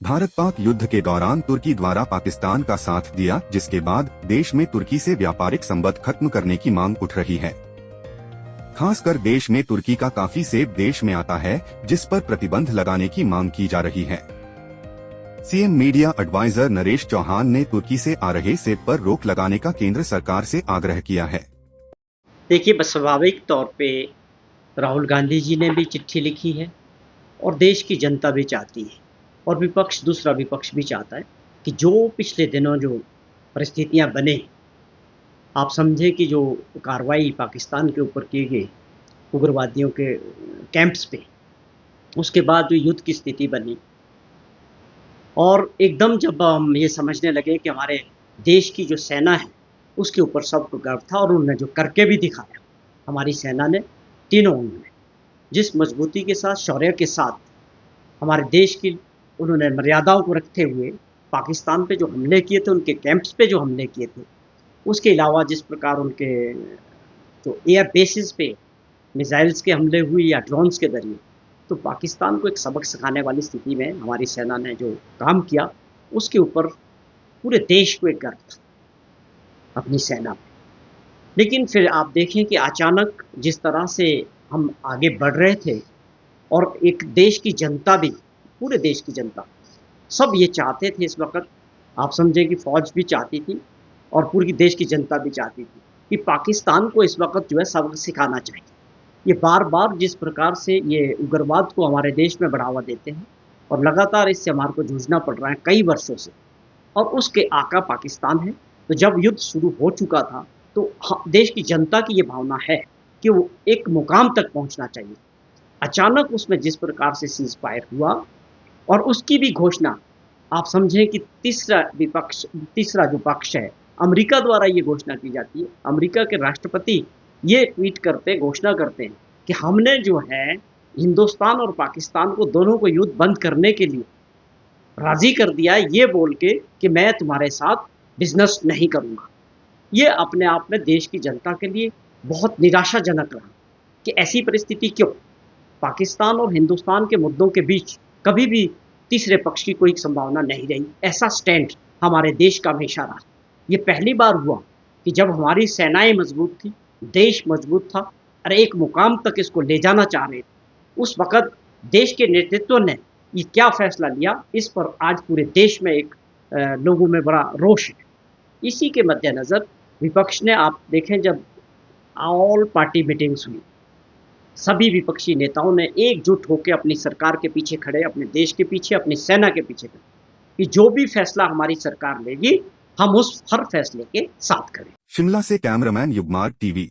भारत पाक युद्ध के दौरान तुर्की द्वारा पाकिस्तान का साथ दिया, जिसके बाद देश में तुर्की से व्यापारिक संबंध खत्म करने की मांग उठ रही है। खासकर देश में तुर्की का काफी सेब देश में आता है, जिस पर प्रतिबंध लगाने की मांग की जा रही है। CM media adviser Naresh Chauhan ने तुर्की से आ रहे सेब पर रोक लगाने का केंद्र सरकार से आग्रह किया है। देखिए, बस स्वाभाविक तौर पे राहुल गांधी जी ने भी चिट्ठी लिखी है और देश की जनता भी चाहती है और दूसरा विपक्ष भी चाहता है कि जो पिछले दिनों जो परिस्थितियां बने, आप समझे कि जो कार्रवाई पाकिस्तान के ऊपर की गई उग्रवादियों के कैंप्स पे, उसके बाद जो युद्ध की स्थिति बनी और एकदम जब हम ये समझने लगे कि हमारे देश की जो सेना है उसके ऊपर सबको गर्व था और उन्होंने जो करके भी दिखाया, हमारी सेना ने तीनों अंगों में जिस मजबूती के साथ, शौर्य के साथ हमारे देश की उन्होंने मर्यादाओं को रखते हुए पाकिस्तान पे जो हमले किए थे, उनके कैंप्स पे जो हमले किए थे, उसके अलावा जिस प्रकार उनके जो एयर बेसिस पे मिसाइल्स के हमले हुए या ड्रोन्स के जरिए, तो पाकिस्तान को एक सबक सिखाने वाली स्थिति में हमारी सेना ने जो काम किया, उसके ऊपर पूरे देश को एक गर्व था अपनी सेना पे। लेकिन फिर आप देखें कि अचानक जिस तरह से हम आगे बढ़ रहे थे और एक देश की जनता भी, पूरे देश की जनता, सब ये चाहते थे इस वक़्त, आप समझें कि फ़ौज भी चाहती थी और पूरी देश की जनता भी चाहती थी कि पाकिस्तान को इस वक़्त जो है सबक सिखाना चाहिए। ये बार-बार जिस प्रकार से ये उग्रवाद को हमारे देश में बढ़ावा देते हैं और लगातार इससे हमारे को जूझना पड़ रहा है कई वर्षों से, और उसके आका पाकिस्तान है। तो जब युद्ध शुरू हो चुका था, तो देश की जनता की ये भावना है कि वो एक मुकाम तक पहुँचना चाहिए। अचानक उसमें जिस प्रकार से सीज़ फायर हुआ और उसकी भी घोषणा, आप समझें कि तीसरा जो पक्ष है, अमेरिका द्वारा ये घोषणा की जाती है। अमेरिका के राष्ट्रपति ये ट्वीट करते, घोषणा करते हैं कि हमने जो है हिंदुस्तान और पाकिस्तान को, दोनों को युद्ध बंद करने के लिए राज़ी कर दिया है, ये बोल के कि मैं तुम्हारे साथ बिज़नेस नहीं करूँगा। ये अपने आप में देश की जनता के लिए बहुत निराशाजनक रहा कि ऐसी परिस्थिति क्यों? पाकिस्तान और हिंदुस्तान के मुद्दों के बीच कभी भी तीसरे पक्ष की कोई संभावना नहीं रही। ऐसा स्टैंड हमारे देश का हमेशा रहा। ये पहली बार हुआ कि जब हमारी सेनाएं मजबूत थी, देश मजबूत था और एक मुकाम तक इसको ले जाना चाह रहे थे, उस वक़्त देश के नेतृत्व ने ये क्या फैसला लिया, इस पर आज पूरे देश में एक लोगों में बड़ा रोष है। इसी के मद्देनज़र विपक्ष ने, आप देखें, जब ऑल पार्टी मीटिंग्स हुई, सभी विपक्षी नेताओं ने एकजुट होकर अपनी सरकार के पीछे खड़े, अपने देश के पीछे, अपनी सेना के पीछे खड़े कि जो भी फैसला हमारी सरकार लेगी, हम उस हर फैसले के साथ खड़े। शिमला से कैमरामैन युगमार्ग टीवी।